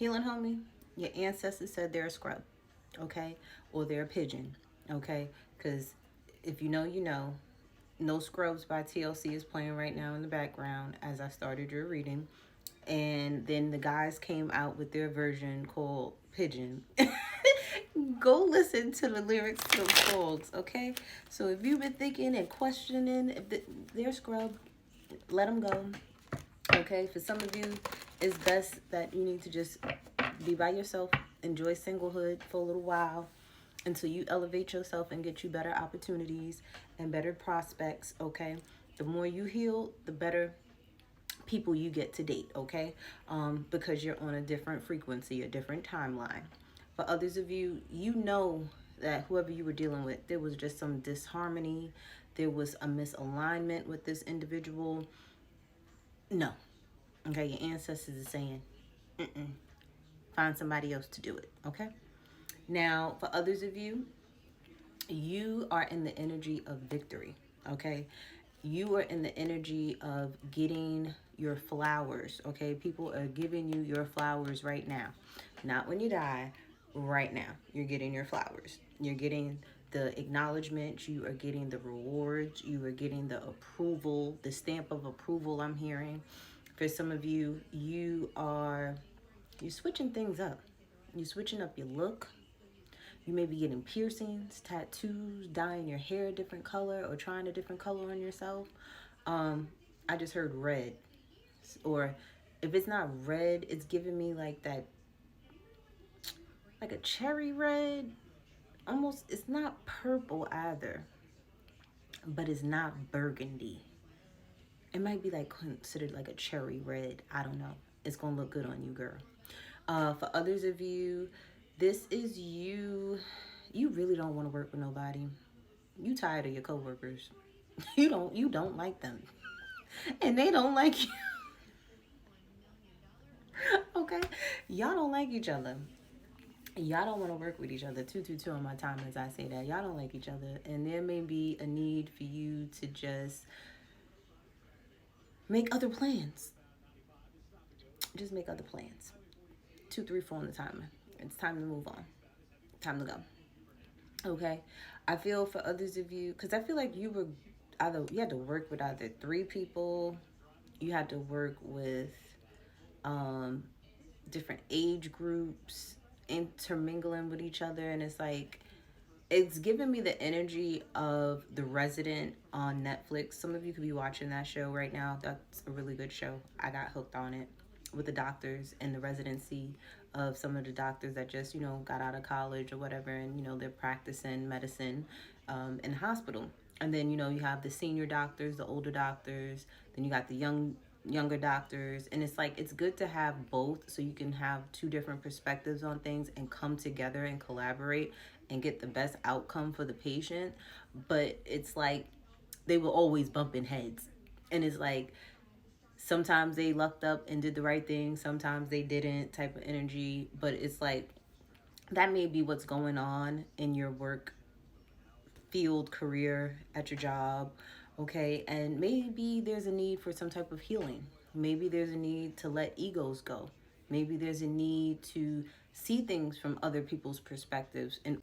Healing homie, your ancestors said they're a scrub, okay? Or they're a pigeon, okay? Because if you know, you know. No Scrubs by TLC is playing right now in the background as I started your reading. And then the guys came out with their version called Pigeon. Go listen to the lyrics to the songs, okay? So if you've been thinking and questioning if they're scrub, let them go, okay? For some of you, it's best that you need to just be by yourself, enjoy singlehood for a little while until you elevate yourself and get you better opportunities and better prospects, okay? The more you heal, the better people you get to date, okay? Because you're on a different frequency, a different timeline. For others of you, you know that whoever you were dealing with, there was just some disharmony, there was a misalignment with this individual. No, okay? Your ancestors are saying, mm-mm, find somebody else to do it, okay? Now, for others of you, you are in the energy of victory, okay? You are in the energy of getting your flowers, okay? People are giving you your flowers right now. Not when you die, right now. You're getting your flowers. You're getting the acknowledgement, you are getting the rewards, you are getting the approval, the stamp of approval I'm hearing. For some of you, you're switching things up. You're switching up your look. You may be getting piercings, tattoos, dyeing your hair a different color, or trying a different color on yourself. Um, I just heard red. Or if it's not red, it's giving me like that, like a cherry red. Almost, it's not purple either, but it's not burgundy. It might be like considered like a cherry red. I don't know. It's going to look good on you, girl. For others of you, this is you. You really don't want to work with nobody. You tired of your coworkers. You don't like them. And they don't like you. Okay? Y'all don't like each other. Y'all don't want to work with each other. 222 on my time as I say that. Y'all don't like each other. And there may be a need for you to just make other plans. Just make other plans. 234 on the timer. It's time to move on. Time to go. Okay? I feel for others of you, because I feel like you had to work with either three people, you had to work with um, different age groups intermingling with each other, and it's like it's giving me the energy of The Resident on Netflix. Some of you could be watching that show right now. That's a really good show. I got hooked on it with the doctors and the residency of some of the doctors that just, got out of college or whatever, and, they're practicing medicine in hospital. And then, you have the senior doctors, the older doctors, then you got the younger doctors, and it's like it's good to have both so you can have two different perspectives on things and come together and collaborate and get the best outcome for the patient. But it's like they will always bump in heads, and it's like sometimes they lucked up and did the right thing, sometimes they didn't, type of energy. But it's like that may be what's going on in your work field, career, at your job, okay? And maybe there's a need for some type of healing. Maybe there's a need to let egos go. Maybe there's a need to see things from other people's perspectives. And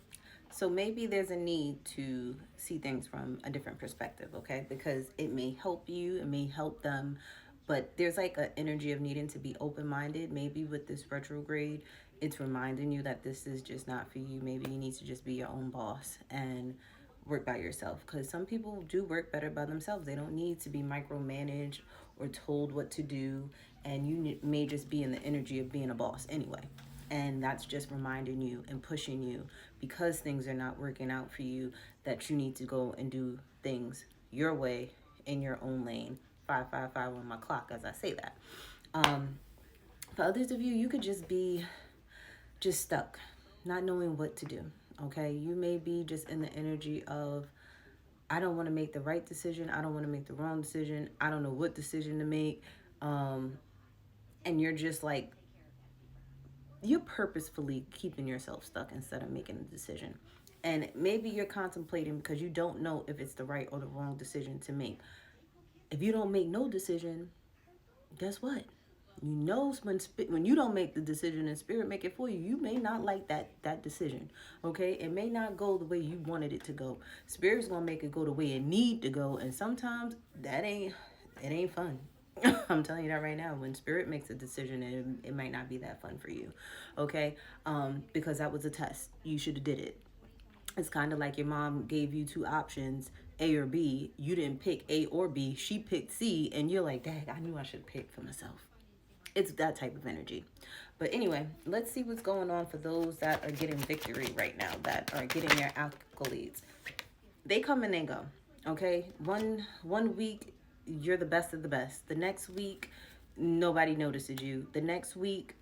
so maybe there's a need to see things from a different perspective, okay? Because it may help you, it may help them, but there's like an energy of needing to be open-minded. Maybe with this retrograde, it's reminding you that this is just not for you. Maybe you need to just be your own boss and work by yourself, because some people do work better by themselves. They don't need to be micromanaged or told what to do, and you may just be in the energy of being a boss anyway. And that's just reminding you and pushing you, because things are not working out for you, that you need to go and do things your way in your own lane. 555 on my clock as I say that. For others of you, you could just be just stuck, not knowing what to do. Okay, you may be just in the energy of, I don't want to make the right decision, I don't want to make the wrong decision, I don't know what decision to make. And you're just like, you're purposefully keeping yourself stuck instead of making a decision. And maybe you're contemplating because you don't know if it's the right or the wrong decision to make. If you don't make no decision, guess what? You know, when you don't make the decision and spirit make it for you, you may not like that decision. Okay, it may not go the way you wanted it to go. Spirit's gonna make it go the way it need to go, and sometimes it ain't fun. I'm telling you that right now. When spirit makes a decision, it might not be that fun for you. Okay, because that was a test. You should have did it. It's kind of like your mom gave you two options, A or B. You didn't pick A or B. She picked C, and you're like, dang, I knew I should have picked for myself. It's that type of energy. But anyway, let's see what's going on for those that are getting victory right now, that are getting their accolades. They come and they go. Okay, one week you're the best of the best. The next week nobody notices you. The next week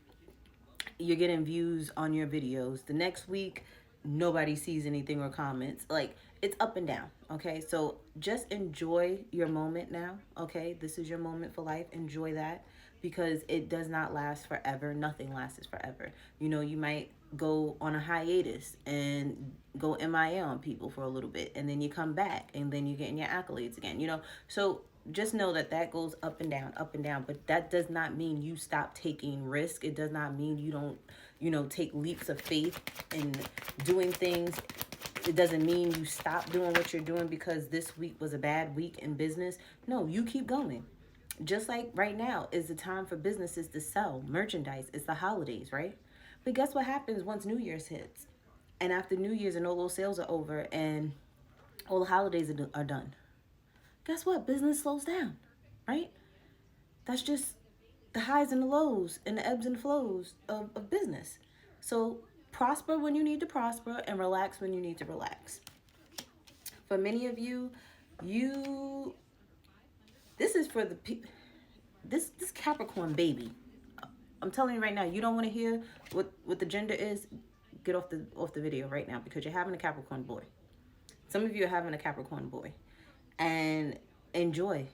you're getting views on your videos. The next week nobody sees anything or comments. Like, it's up and down. Okay, so just enjoy your moment now. Okay, this is your moment for life. Enjoy that, because it does not last forever. Nothing lasts forever. You know, you might go on a hiatus and go MIA on people for a little bit, and then you come back, and then you're getting your accolades again, you know. So just know that goes up and down, but that does not mean you stop taking risk. It does not mean you don't, you know, take leaps of faith and doing things. It doesn't mean you stop doing what you're doing because this week was a bad week in business. No, you keep going. Just like right now is the time for businesses to sell merchandise. It's the holidays, right? But guess what happens once New Year's hits? And after New Year's and all those sales are over and all the holidays are done, guess what? Business slows down, right? That's just the highs and the lows and the ebbs and flows of business. So prosper when you need to prosper and relax when you need to relax. For many of you, this is for the people. This Capricorn baby. I'm telling you right now, you don't want to hear what the gender is. Get off the video right now, because you're having a Capricorn boy. Some of you are having a Capricorn boy, and enjoy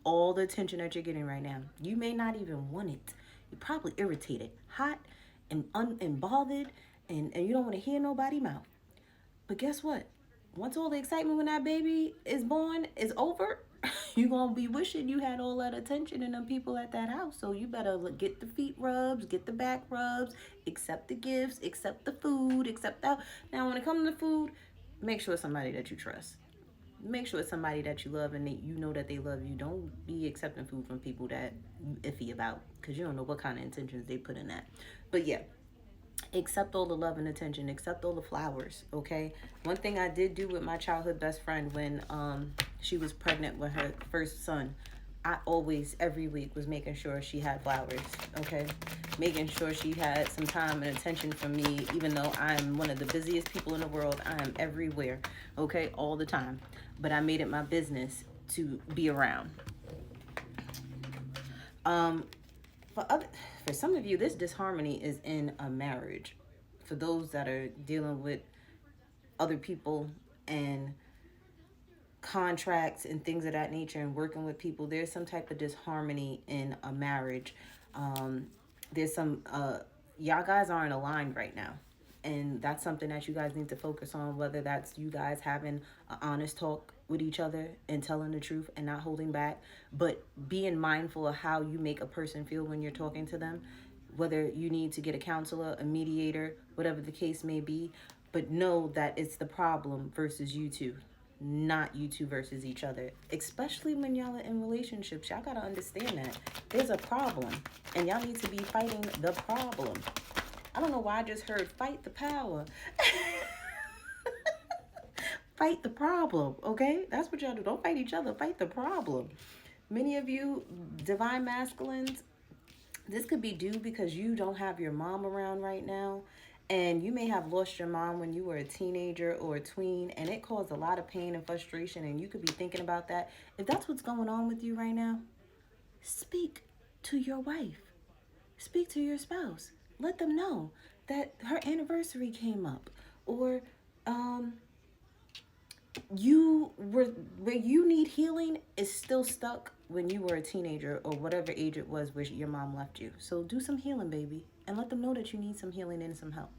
all the attention that you're getting right now. You may not even want it. You're probably irritated, hot, and bothered, and you don't want to hear nobody mouth. But guess what? Once all the excitement when that baby is born is over, you're going to be wishing you had all that attention and them people at that house. So you better get the feet rubs, get the back rubs, accept the gifts, accept the food, accept that. Now, when it comes to food, make sure it's somebody that you trust. Make sure it's somebody that you love and that you know that they love you. Don't be accepting food from people that you iffy about, because you don't know what kind of intentions they put in that. But yeah, accept all the love and attention, accept all the flowers. Okay, one thing I did do with my childhood best friend when she was pregnant with her first son, I always every week was making sure she had flowers. Okay, making sure she had some time and attention from me, even though I'm one of the busiest people in the world. I am everywhere, okay, all the time, but I made it my business to be around. For some of you, this disharmony is in a marriage. For those that are dealing with other people and contracts and things of that nature and working with people, there's some type of disharmony in a marriage. There's some, y'all guys aren't aligned right now. And that's something that you guys need to focus on, whether that's you guys having an honest talk with each other and telling the truth and not holding back, but being mindful of how you make a person feel when you're talking to them, whether you need to get a counselor, a mediator, whatever the case may be. But know that it's the problem versus you two, not you two versus each other. Especially when y'all are in relationships, y'all gotta understand that there's a problem and y'all need to be fighting the problem. I don't know why I just heard fight the power. Fight the problem, okay? That's what y'all do. Don't fight each other. Fight the problem. Many of you divine masculines, this could be due because you don't have your mom around right now. And you may have lost your mom when you were a teenager or a tween, and it caused a lot of pain and frustration, and you could be thinking about that. If that's what's going on with you right now, speak to your wife. Speak to your spouse. Let them know that her anniversary came up, or where you need healing is still stuck when you were a teenager or whatever age it was where your mom left you. So do some healing, baby, and let them know that you need some healing and some help.